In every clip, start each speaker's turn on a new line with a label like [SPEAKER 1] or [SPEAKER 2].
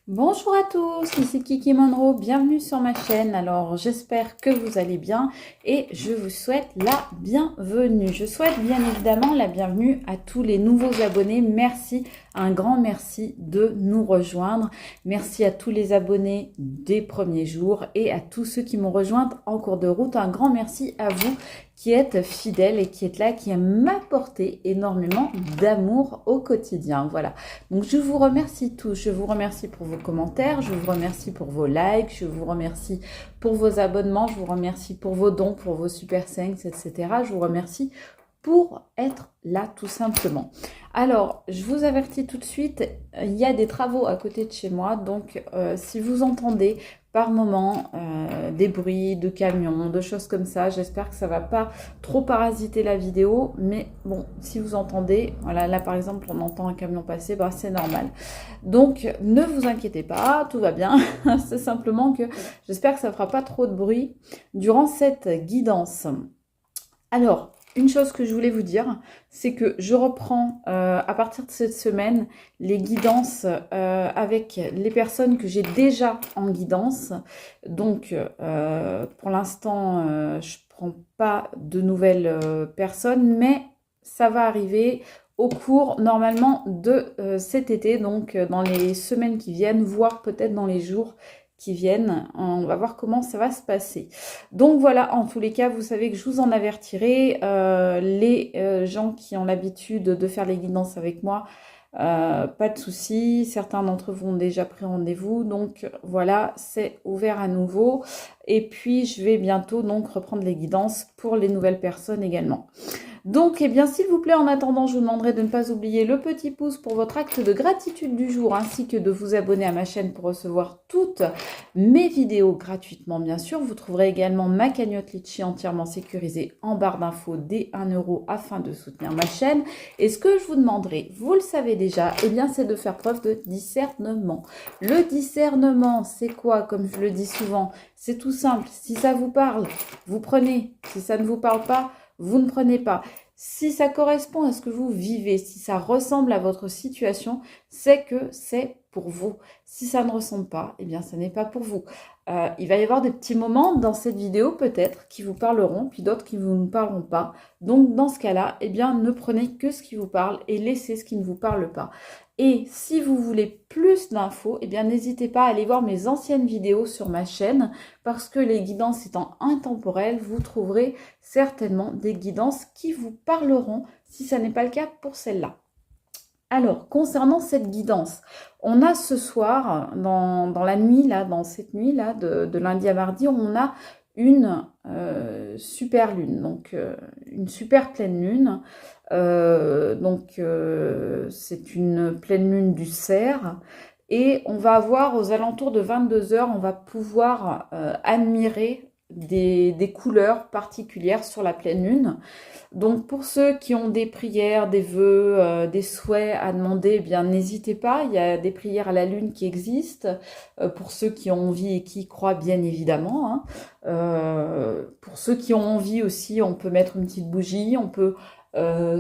[SPEAKER 1] Bonjour à tous, ici Kiki Monroe, bienvenue sur ma chaîne. Alors j'espère que vous allez bien et je vous souhaite la bienvenue. Je souhaite bien évidemment la bienvenue à tous les nouveaux abonnés. Merci, un grand merci de nous rejoindre. Merci à tous les abonnés des premiers jours et à tous ceux qui m'ont rejointe en cours de route. Un grand merci à vous qui êtes fidèles et qui êtes là, qui m'apportez énormément d'amour au quotidien. Voilà. Donc je vous remercie tous, je vous remercie pour vos commentaires, je vous remercie pour vos likes, je vous remercie pour vos abonnements, je vous remercie pour vos dons, pour vos super thanks, etc. Je vous remercie pour être là tout simplement. Alors, je vous avertis tout de suite, il y a des travaux à côté de chez moi, donc si vous entendez par moment des bruits de camions, de choses comme ça, j'espère que ça ne va pas trop parasiter la vidéo, mais bon, si vous entendez, voilà, là par exemple on entend un camion passer, bah, c'est normal. Donc ne vous inquiétez pas, tout va bien, c'est simplement que j'espère que ça ne fera pas trop de bruit durant cette guidance. Alors, une chose que je voulais vous dire, c'est que je reprends à partir de cette semaine les guidances avec les personnes que j'ai déjà en guidance. Donc, pour l'instant, je ne prends pas de nouvelles personnes, mais ça va arriver au cours normalement de cet été, donc dans les semaines qui viennent, voire peut-être dans les jours qui viennent. On va voir comment ça va se passer. Donc voilà, en tous les cas, vous savez que je vous en avertirai. Les gens qui ont l'habitude de faire les guidances avec moi, pas de souci. Certains d'entre vous ont déjà pris rendez-vous. Donc voilà, c'est ouvert à nouveau. Et puis, je vais bientôt donc reprendre les guidances pour les nouvelles personnes également. Donc, eh bien, s'il vous plaît, en attendant, je vous demanderai de ne pas oublier le petit pouce pour votre acte de gratitude du jour, ainsi que de vous abonner à ma chaîne pour recevoir toutes mes vidéos gratuitement, bien sûr. Vous trouverez également ma cagnotte Litchi entièrement sécurisée en barre d'infos dès 1 € afin de soutenir ma chaîne. Et ce que je vous demanderai, vous le savez déjà, eh bien, c'est de faire preuve de discernement. Le discernement, c'est quoi? Comme je le dis souvent, c'est tout simple. Si ça vous parle, vous prenez. Si ça ne vous parle pas, vous ne prenez pas. Si ça correspond à ce que vous vivez, si ça ressemble à votre situation, c'est que c'est pour vous. Si ça ne ressemble pas, eh bien, ça n'est pas pour vous. Il va y avoir des petits moments dans cette vidéo peut-être qui vous parleront, puis d'autres qui ne vous parleront pas. Donc, dans ce cas-là, eh bien, ne prenez que ce qui vous parle et laissez ce qui ne vous parle pas. Et si vous voulez plus d'infos, eh bien, n'hésitez pas à aller voir mes anciennes vidéos sur ma chaîne parce que les guidances étant intemporelles, vous trouverez certainement des guidances qui vous parleront si ça n'est pas le cas pour celle-là. Alors, concernant cette guidance, on a ce soir, dans la nuit, là, dans cette nuit-là, de lundi à mardi, on a une super lune, donc une super pleine lune. C'est une pleine lune du cerf. Et on va avoir aux alentours de 22 h, on va pouvoir admirer des couleurs particulières sur la pleine lune. Donc pour ceux qui ont des prières, des vœux, des souhaits à demander, eh bien n'hésitez pas, il y a des prières à la lune qui existent, pour ceux qui ont envie et qui y croient bien évidemment, hein. Pour ceux qui ont envie aussi, on peut mettre une petite bougie, on peut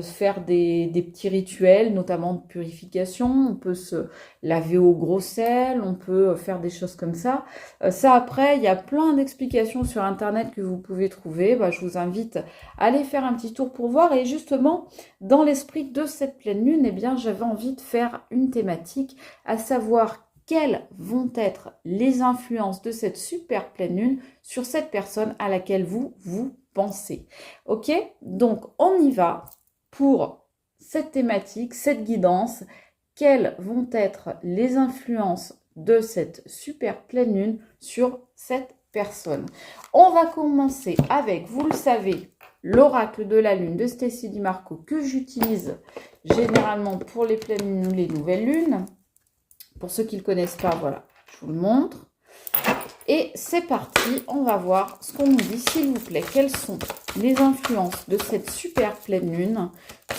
[SPEAKER 1] faire des petits rituels, notamment de purification, on peut se laver au gros sel, on peut faire des choses comme ça. Ça après, il y a plein d'explications sur internet que vous pouvez trouver. Bah, je vous invite à aller faire un petit tour pour voir. Et justement, dans l'esprit de cette pleine lune, eh bien, j'avais envie de faire une thématique, à savoir quelles vont être les influences de cette super pleine lune sur cette personne à laquelle vous pensez. Ok? Donc, on y va pour cette thématique, cette guidance. Quelles vont être les influences de cette super pleine lune sur cette personne? On va commencer avec, vous le savez, l'oracle de la lune de Stécie Di Marco que j'utilise généralement pour les pleines lunes ou les nouvelles lunes. Pour ceux qui ne le connaissent pas, voilà, je vous le montre. Et c'est parti, on va voir ce qu'on nous dit, s'il vous plaît. Quelles sont les influences de cette super pleine lune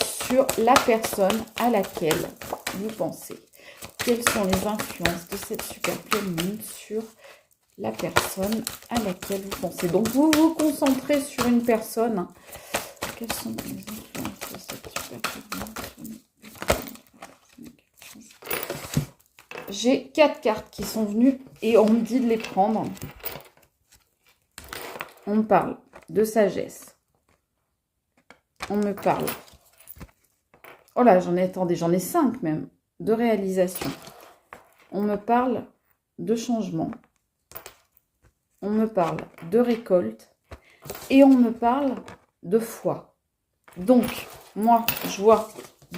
[SPEAKER 1] sur la personne à laquelle vous pensez? Quelles sont les influences de cette super pleine lune sur la personne à laquelle vous pensez? Donc, vous vous concentrez sur une personne. Quelles sont les influences de cette super pleine lune sur une personne? j'ai 4 cartes qui sont venues et on me dit de les prendre. On me parle de sagesse. On me parle. Oh là, attendez, j'en ai 5 même. De réalisation. On me parle de changement. On me parle de récolte. Et on me parle de foi. Donc, moi, je vois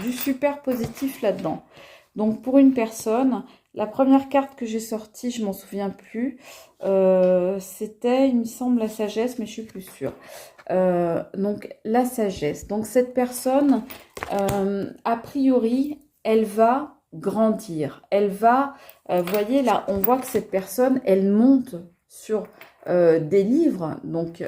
[SPEAKER 1] du super positif là-dedans. Donc, pour une personne, la première carte que j'ai sortie, je m'en souviens plus, c'était, il me semble, la sagesse, mais je suis plus sûre. Donc, la sagesse. Donc, cette personne, a priori, elle va grandir. Elle va, vous voyez, là, on voit que cette personne, elle monte sur des livres, donc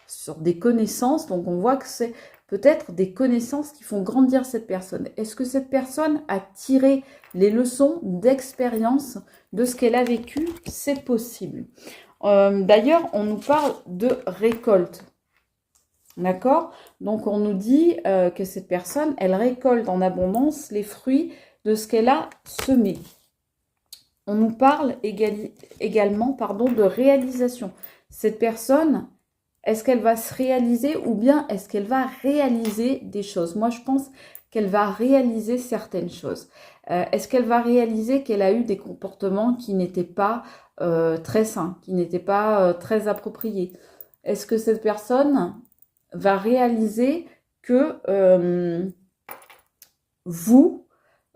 [SPEAKER 1] sur des connaissances. Donc, on voit que c'est peut-être des connaissances qui font grandir cette personne. Est-ce que cette personne a tiré les leçons d'expérience de ce qu'elle a vécu? C'est possible. D'ailleurs, on nous parle de récolte. D'accord? Donc, on nous dit que cette personne, elle récolte en abondance les fruits de ce qu'elle a semé. On nous parle également de réalisation. Cette personne, est-ce qu'elle va se réaliser ou bien est-ce qu'elle va réaliser des choses? Moi, je pense qu'elle va réaliser certaines choses. Est-ce qu'elle va réaliser qu'elle a eu des comportements qui n'étaient pas très sains, qui n'étaient pas très appropriés? Est-ce que cette personne va réaliser que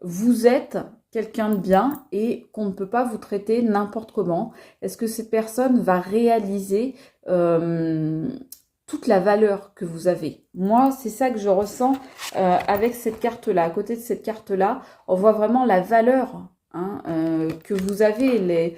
[SPEAKER 1] vous êtes quelqu'un de bien et qu'on ne peut pas vous traiter n'importe comment? Est-ce que cette personne va réaliser toute la valeur que vous avez? Moi, c'est ça que je ressens avec cette carte-là. À côté de cette carte-là, on voit vraiment la valeur que vous avez.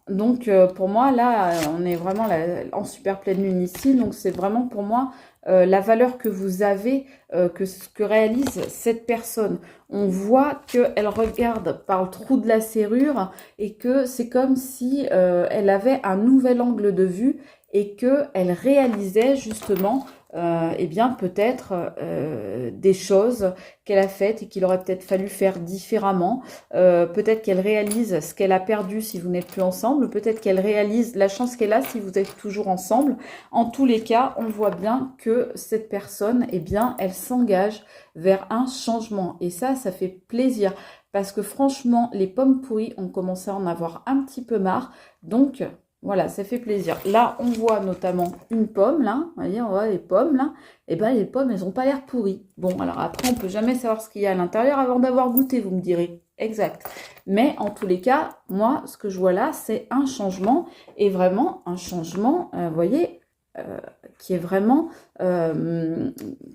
[SPEAKER 1] Donc, pour moi, là, on est vraiment en super pleine lune ici. Donc, c'est vraiment pour moi la valeur que vous avez, que réalise cette personne. On voit qu'elle regarde par le trou de la serrure et que c'est comme si elle avait un nouvel angle de vue et qu'elle réalisait justement eh bien peut-être des choses qu'elle a faites et qu'il aurait peut-être fallu faire différemment. Peut-être qu'elle réalise ce qu'elle a perdu si vous n'êtes plus ensemble. Peut-être qu'elle réalise la chance qu'elle a si vous êtes toujours ensemble. En tous les cas, on voit bien que cette personne, eh bien, elle s'engage vers un changement. Et ça fait plaisir. Parce que franchement, les pommes pourries, on commence à en avoir un petit peu marre. Donc, voilà, ça fait plaisir. Là, on voit notamment une pomme, là. Vous voyez, on voit les pommes, là. Et bien, les pommes, elles n'ont pas l'air pourries. Bon, alors après, on ne peut jamais savoir ce qu'il y a à l'intérieur avant d'avoir goûté, vous me direz. Exact. Mais en tous les cas, moi, ce que je vois là, c'est un changement. Et vraiment, un changement, vous voyez, qui est vraiment,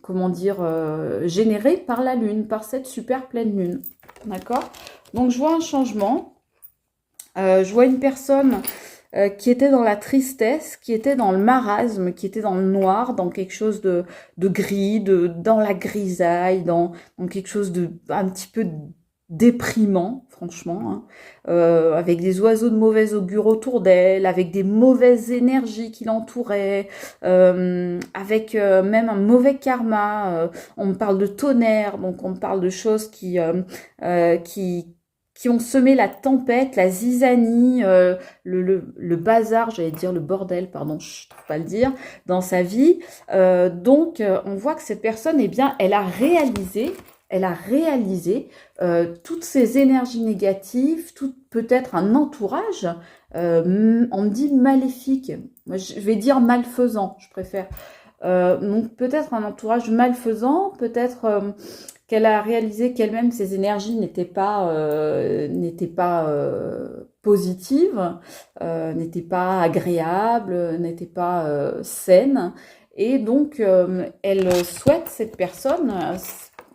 [SPEAKER 1] comment dire, généré par la lune, par cette super pleine lune. D'accord? Donc, je vois un changement. Je vois une personne qui était dans la tristesse, qui était dans le marasme, qui était dans le noir, dans quelque chose de gris, dans la grisaille, dans quelque chose de un petit peu déprimant, franchement, avec des oiseaux de mauvaise augure autour d'elle, avec des mauvaises énergies qui l'entouraient, avec même un mauvais karma. On me parle de tonnerre, donc on me parle de choses qui ont semé la tempête, la zizanie, le bazar, j'allais dire le bordel, pardon, je ne trouve pas le dire, dans sa vie. Donc, on voit que cette personne, eh bien, elle a réalisé toutes ces énergies négatives, peut-être un entourage, on me dit maléfique, moi je vais dire malfaisant, je préfère. Donc peut-être un entourage malfaisant, peut-être qu'elle a réalisé qu'elle-même ses énergies n'étaient pas positives, n'étaient pas agréables, n'étaient pas saines, et donc elle souhaite, cette personne,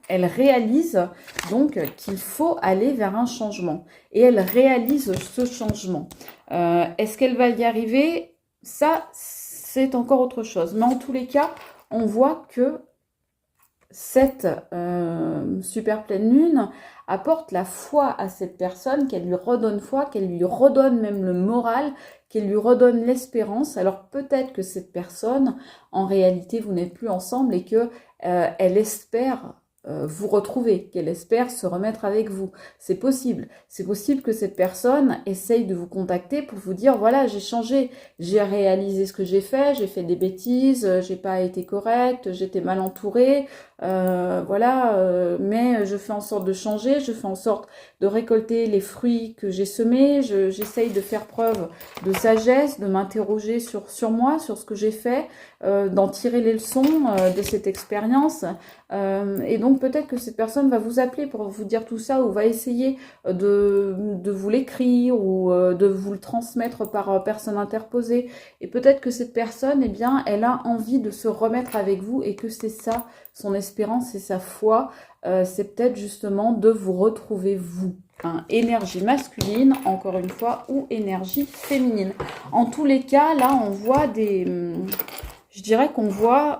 [SPEAKER 1] elle réalise donc qu'il faut aller vers un changement, et elle réalise ce changement. Est-ce qu'elle va y arriver? Ça, c'est encore autre chose. Mais en tous les cas, on voit que cette super pleine lune apporte la foi à cette personne, qu'elle lui redonne foi, qu'elle lui redonne même le moral, qu'elle lui redonne l'espérance. Alors peut-être que cette personne, en réalité, vous n'êtes plus ensemble et que elle espère vous retrouver, qu'elle espère se remettre avec vous. C'est possible. C'est possible que cette personne essaye de vous contacter pour vous dire, voilà, j'ai changé, j'ai réalisé ce que j'ai fait des bêtises, j'ai pas été correcte, j'étais mal entourée, mais je fais en sorte de changer, je fais en sorte de récolter les fruits que j'ai semés, j'essaye de faire preuve de sagesse, de m'interroger sur moi, sur ce que j'ai fait, d'en tirer les leçons de cette expérience. Et donc peut-être que cette personne va vous appeler pour vous dire tout ça, ou va essayer de vous l'écrire, ou de vous le transmettre par personne interposée. Et peut-être que cette personne, eh bien, elle a envie de se remettre avec vous, et que c'est ça, son espérance et sa foi, c'est peut-être justement de vous retrouver vous. Hein, énergie masculine, encore une fois, ou énergie féminine. En tous les cas, là, on voit je dirais qu'on voit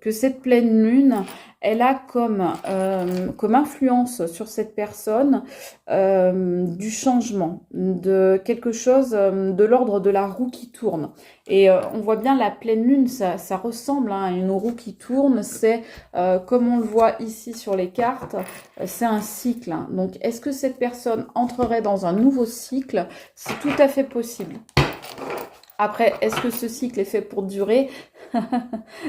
[SPEAKER 1] que cette pleine lune, elle a comme influence sur cette personne du changement, de quelque chose de l'ordre de la roue qui tourne. Et on voit bien la pleine lune, ça ressemble à une roue qui tourne, c'est comme on le voit ici sur les cartes, c'est un cycle. Donc est-ce que cette personne entrerait dans un nouveau cycle? C'est tout à fait possible. Après, est-ce que ce cycle est fait pour durer?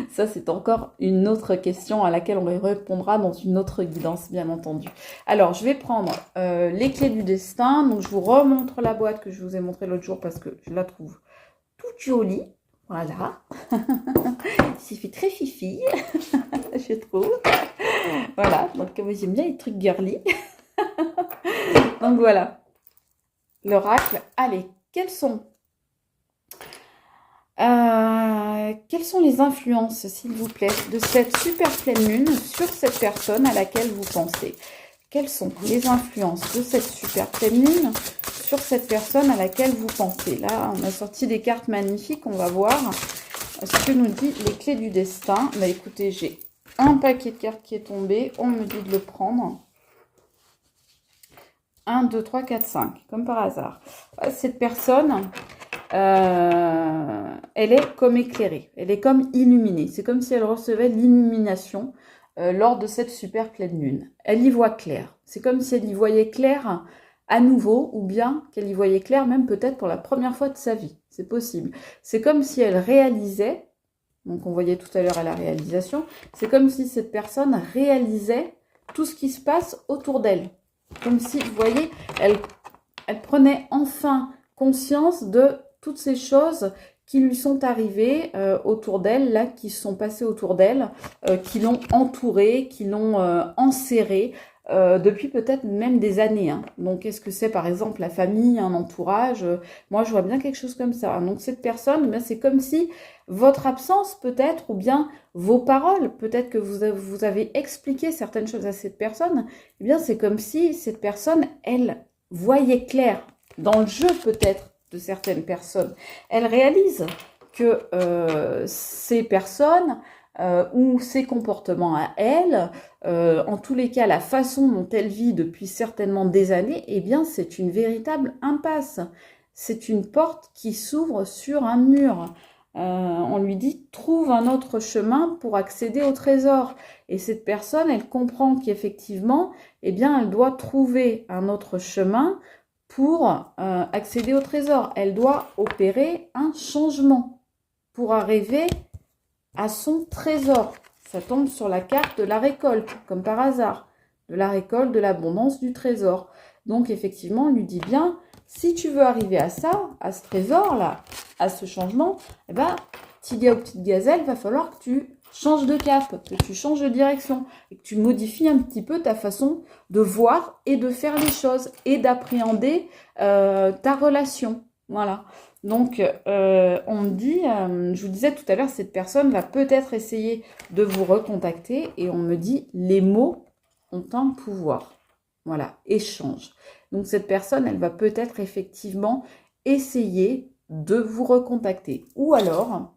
[SPEAKER 1] Ça, c'est encore une autre question à laquelle on répondra dans une autre guidance, bien entendu. Alors, je vais prendre les clés du destin. Donc, je vous remontre la boîte que je vous ai montrée l'autre jour parce que je la trouve toute jolie. Voilà. Il fait très fifi, je trouve. Voilà. Donc, moi, j'aime bien les trucs girly. Donc, voilà. L'oracle. Allez, quelles sont les influences, s'il vous plaît, de cette super pleine lune sur cette personne à laquelle vous pensez? Quelles sont les influences de cette super pleine lune sur cette personne à laquelle vous pensez? Là, on a sorti des cartes magnifiques, on va voir ce que nous dit les clés du destin. Bah, écoutez, j'ai un paquet de cartes qui est tombé, on me dit de le prendre. 1, 2, 3, 4, 5, comme par hasard. Cette personne... elle est comme éclairée, elle est comme illuminée. C'est comme si elle recevait l'illumination lors de cette super pleine lune. Elle y voit clair. C'est comme si elle y voyait clair à nouveau, ou bien qu'elle y voyait clair même peut-être pour la première fois de sa vie. C'est possible. C'est comme si elle réalisait, donc on voyait tout à l'heure à la réalisation, c'est comme si cette personne réalisait tout ce qui se passe autour d'elle. Comme si, vous voyez, elle prenait enfin conscience de toutes ces choses qui lui sont arrivées autour d'elle, là, qui se sont passées autour d'elle, qui l'ont entourée, qui l'ont enserrée, depuis peut-être même des années. Hein. Donc, est-ce que c'est par exemple la famille, un entourage? Moi, je vois bien quelque chose comme ça. Donc, cette personne, eh c'est comme si votre absence peut-être, ou bien vos paroles, peut-être que vous avez expliqué certaines choses à cette personne, eh bien, c'est comme si cette personne, elle voyait clair dans le jeu peut-être de certaines personnes. Elle réalise que ces personnes ou ses comportements à elle, en tous les cas la façon dont elle vit depuis certainement des années, eh bien c'est une véritable impasse. C'est une porte qui s'ouvre sur un mur. On lui dit trouve un autre chemin pour accéder au trésor. Et cette personne, elle comprend qu'effectivement, eh bien elle doit trouver un autre chemin pour accéder au trésor. Elle doit opérer un changement pour arriver à son trésor. Ça tombe sur la carte de la récolte, comme par hasard. De la récolte, de l'abondance, du trésor. Donc effectivement, on lui dit bien, si tu veux arriver à ça, à ce trésor-là, à ce changement, eh ben, petit gars ou petite gazelle, va falloir que tu changes de cap, que tu changes de direction et que tu modifies un petit peu ta façon de voir et de faire les choses et d'appréhender ta relation. Voilà. Donc, on me dit, je vous disais tout à l'heure, cette personne va peut-être essayer de vous recontacter et on me dit, les mots ont un pouvoir. Voilà, échange. Donc, cette personne, elle va peut-être effectivement essayer de vous recontacter. Ou alors,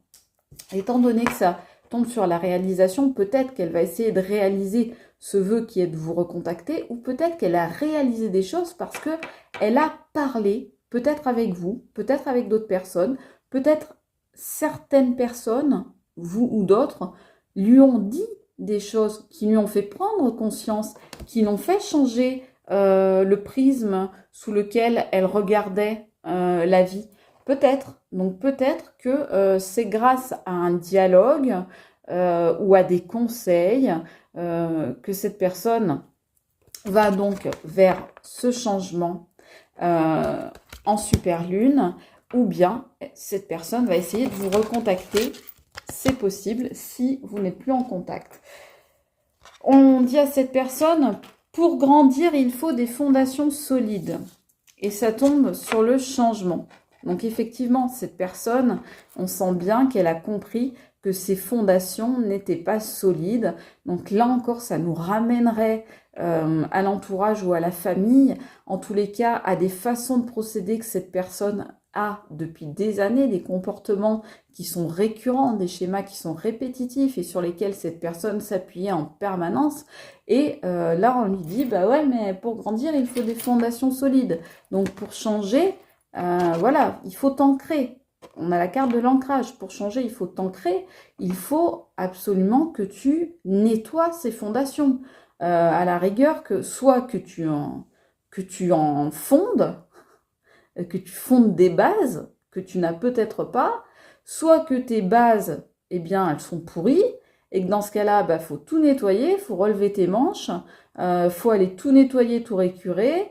[SPEAKER 1] étant donné que ça tombe sur la réalisation, peut-être qu'elle va essayer de réaliser ce vœu qui est de vous recontacter, ou peut-être qu'elle a réalisé des choses parce qu'elle a parlé, peut-être avec vous, peut-être avec d'autres personnes, peut-être certaines personnes, vous ou d'autres, lui ont dit des choses qui lui ont fait prendre conscience, qui l'ont fait changer le prisme sous lequel elle regardait la vie. Peut-être. Donc peut-être que c'est grâce à un dialogue ou à des conseils que cette personne va donc vers ce changement en super lune, ou bien cette personne va essayer de vous recontacter. C'est possible si vous n'êtes plus en contact. On dit à cette personne, pour grandir, il faut des fondations solides. Et ça tombe sur le changement. Donc effectivement, cette personne, on sent bien qu'elle a compris que ses fondations n'étaient pas solides. Donc là encore, ça nous ramènerait à l'entourage ou à la famille, en tous les cas, à des façons de procéder que cette personne a depuis des années, des comportements qui sont récurrents, des schémas qui sont répétitifs et sur lesquels cette personne s'appuyait en permanence. Et là, on lui dit, bah ouais, mais pour grandir, il faut des fondations solides. Donc pour changer, voilà, il faut t'ancrer. On a la carte de l'ancrage. Pour changer, il faut t'ancrer. Il faut absolument que tu nettoies ces fondations. À la rigueur, que soit que tu en fondes, que tu fondes des bases que tu n'as peut-être pas, soit que tes bases, eh bien, elles sont pourries, et que dans ce cas-là, bah, faut tout nettoyer, faut relever tes manches, faut aller tout nettoyer, tout récurer,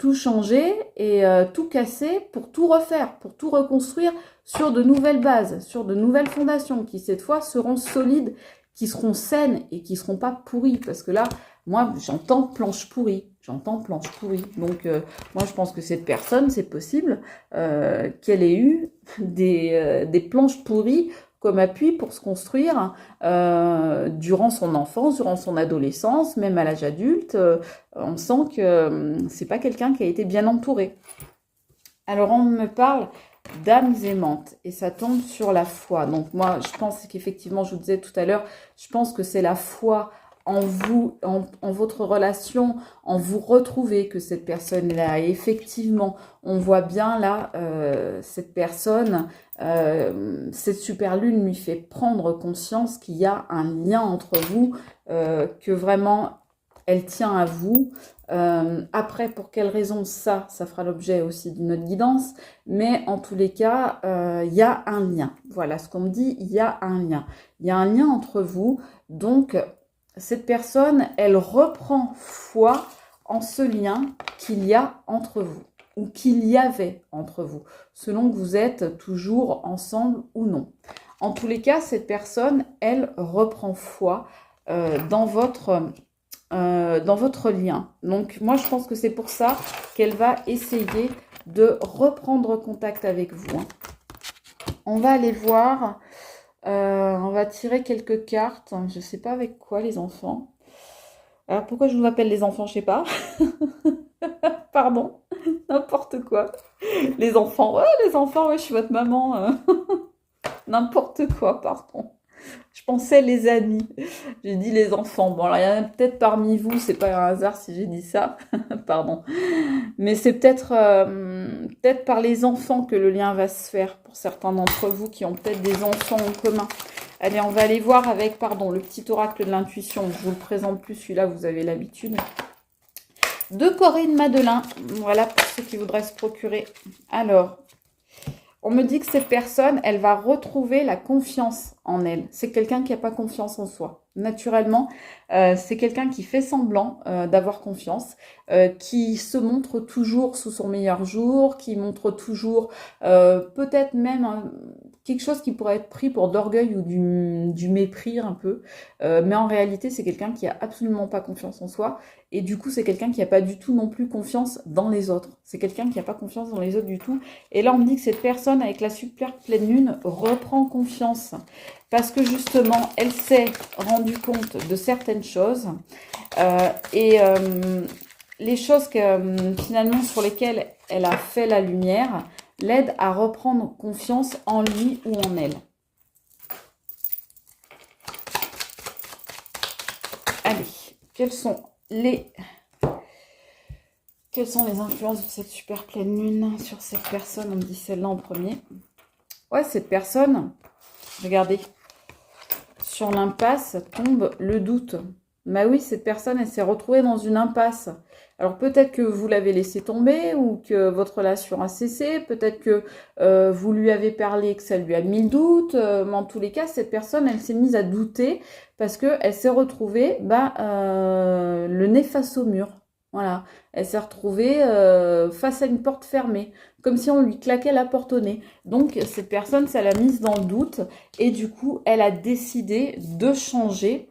[SPEAKER 1] tout changer et tout casser pour tout refaire, pour tout reconstruire sur de nouvelles bases, sur de nouvelles fondations qui cette fois seront solides, qui seront saines et qui ne seront pas pourries. Parce que là, moi, j'entends planche pourrie. J'entends planche pourrie. Donc, moi, je pense que cette personne, c'est possible qu'elle ait eu des planches pourries comme appui pour se construire durant son enfance, durant son adolescence, même à l'âge adulte. On sent que c'est pas quelqu'un qui a été bien entouré. Alors, on me parle d'âmes aimantes et ça tombe sur la foi. Donc moi, je pense qu'effectivement, je vous disais tout à l'heure, je pense que c'est la foi en vous, en votre relation, en vous retrouver que cette personne est là. Et effectivement, on voit bien là, cette personne, cette super lune lui fait prendre conscience qu'il y a un lien entre vous, que vraiment elle tient à vous. Après, pour quelle raison ça fera l'objet aussi d'une autre guidance, mais en tous les cas, il y a un lien. Voilà ce qu'on me dit, il y a un lien. Il y a un lien entre vous, donc cette personne, elle reprend foi en ce lien qu'il y a entre vous, ou qu'il y avait entre vous, selon que vous êtes toujours ensemble ou non. En tous les cas, cette personne, elle reprend foi dans votre lien. Donc moi je pense que c'est pour ça qu'elle va essayer de reprendre contact avec vous. On va aller voir, on va tirer quelques cartes, je sais pas avec quoi les enfants. Alors pourquoi je vous appelle les enfants, je sais pas. Pardon, n'importe quoi. Les enfants, ouais, je suis votre maman. N'importe quoi, pardon. Je pensais les amis. J'ai dit les enfants. Bon, alors il y en a peut-être parmi vous, c'est pas un hasard si j'ai dit ça. Pardon. Mais c'est peut-être par les enfants que le lien va se faire pour certains d'entre vous qui ont peut-être des enfants en commun. Allez, on va aller voir avec, le petit oracle de l'intuition. Je vous le présente plus, celui-là, vous avez l'habitude. De Corinne Madelin. Voilà pour ceux qui voudraient se procurer. Alors, on me dit que cette personne, elle va retrouver la confiance en elle. C'est quelqu'un qui n'a pas confiance en soi. Naturellement, c'est quelqu'un qui fait semblant d'avoir confiance, qui se montre toujours sous son meilleur jour, qui montre toujours peut-être même quelque chose qui pourrait être pris pour de l'orgueil ou du mépris un peu. Mais en réalité, c'est quelqu'un qui a absolument pas confiance en soi. Et du coup, c'est quelqu'un qui n'a pas du tout non plus confiance dans les autres. C'est quelqu'un qui n'a pas confiance dans les autres du tout. Et là, on me dit que cette personne, avec la super pleine lune, reprend confiance. Parce que justement, elle s'est rendue compte de certaines choses. Les choses finalement sur lesquelles elle a fait la lumière l'aident à reprendre confiance en lui ou en elle. Allez, quelles sont les influences de cette super pleine lune sur cette personne? On me dit celle-là en premier. Ouais, cette personne, regardez, sur l'impasse tombe le doute. Bah oui, cette personne, elle s'est retrouvée dans une impasse. Alors peut-être que vous l'avez laissé tomber ou que votre relation a cessé. Peut-être que vous lui avez parlé et que ça lui a mis le doute. Mais en tous les cas, cette personne, elle s'est mise à douter parce qu'elle s'est retrouvée le nez face au mur. Voilà, elle s'est retrouvée face à une porte fermée, comme si on lui claquait la porte au nez. Donc cette personne, ça l'a mise dans le doute et du coup, elle a décidé de changer.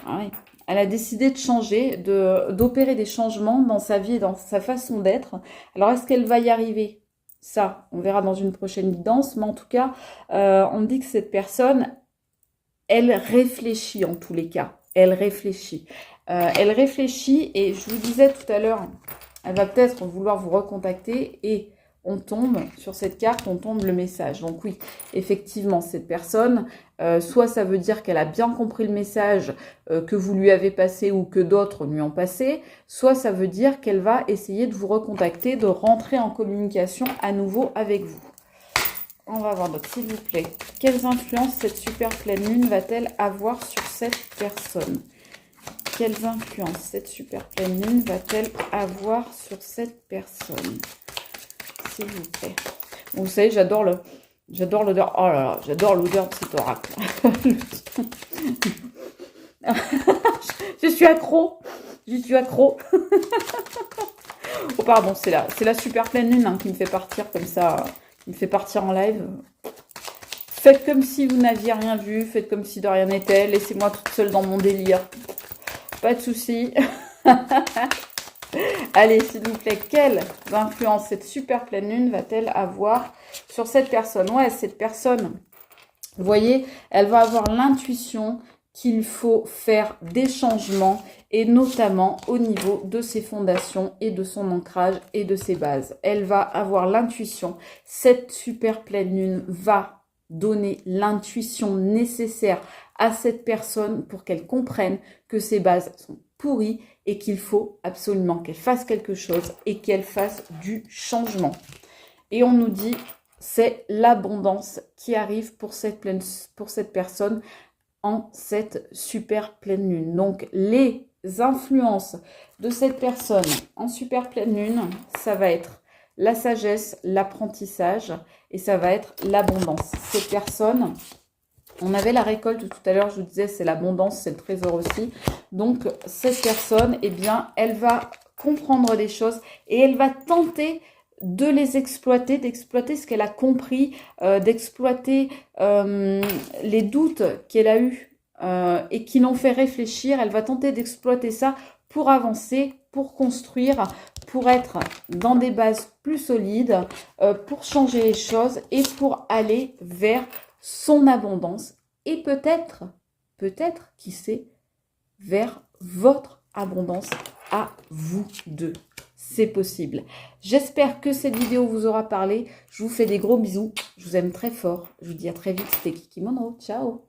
[SPEAKER 1] Ah oui. Elle a décidé de changer, d'opérer des changements dans sa vie et dans sa façon d'être. Alors, est-ce qu'elle va y arriver? Ça, on verra dans une prochaine guidance. Mais en tout cas, on me dit que cette personne, elle réfléchit en tous les cas. Elle réfléchit. Elle réfléchit et je vous disais tout à l'heure, elle va peut-être vouloir vous recontacter et on tombe sur cette carte, on tombe le message. Donc oui, effectivement, cette personne, soit ça veut dire qu'elle a bien compris le message que vous lui avez passé ou que d'autres lui ont passé, soit ça veut dire qu'elle va essayer de vous recontacter, de rentrer en communication à nouveau avec vous. On va voir donc, s'il vous plaît, quelles influences cette super pleine lune va-t-elle avoir sur cette personne? Quelles influences cette super pleine lune va-t-elle avoir sur cette personne? S'il vous plaît. Bon, vous savez, j'adore l'odeur. Oh là là, j'adore l'odeur de cet oracle. Je suis accro. Je suis accro. Oh pardon, c'est la super pleine lune qui me fait partir comme ça, qui me fait partir en live. Faites comme si vous n'aviez rien vu, faites comme si de rien n'était. Laissez-moi toute seule dans mon délire. Pas de souci. Allez, s'il vous plaît, quelle influence cette super pleine lune va-t-elle avoir sur cette personne? Ouais, cette personne, vous voyez, elle va avoir l'intuition qu'il faut faire des changements et notamment au niveau de ses fondations et de son ancrage et de ses bases. Elle va avoir l'intuition. Cette super pleine lune va donner l'intuition nécessaire à cette personne pour qu'elle comprenne que ses bases sont pourries et qu'il faut absolument qu'elle fasse quelque chose et qu'elle fasse du changement. Et on nous dit, c'est l'abondance qui arrive pour cette personne en cette super pleine lune. Donc, les influences de cette personne en super pleine lune, ça va être la sagesse, l'apprentissage et ça va être l'abondance. Cette personne, on avait la récolte tout à l'heure, je vous disais, c'est l'abondance, c'est le trésor aussi. Donc, cette personne, eh bien, elle va comprendre des choses et elle va tenter de les exploiter, d'exploiter ce qu'elle a compris, d'exploiter les doutes qu'elle a eus et qui l'ont fait réfléchir. Elle va tenter d'exploiter ça pour avancer, pour construire, pour être dans des bases plus solides, pour changer les choses et pour aller vers son abondance et peut-être, qui sait, vers votre abondance à vous deux. C'est possible. J'espère que cette vidéo vous aura parlé. Je vous fais des gros bisous. Je vous aime très fort. Je vous dis à très vite. C'était Kiki Monroe. Ciao.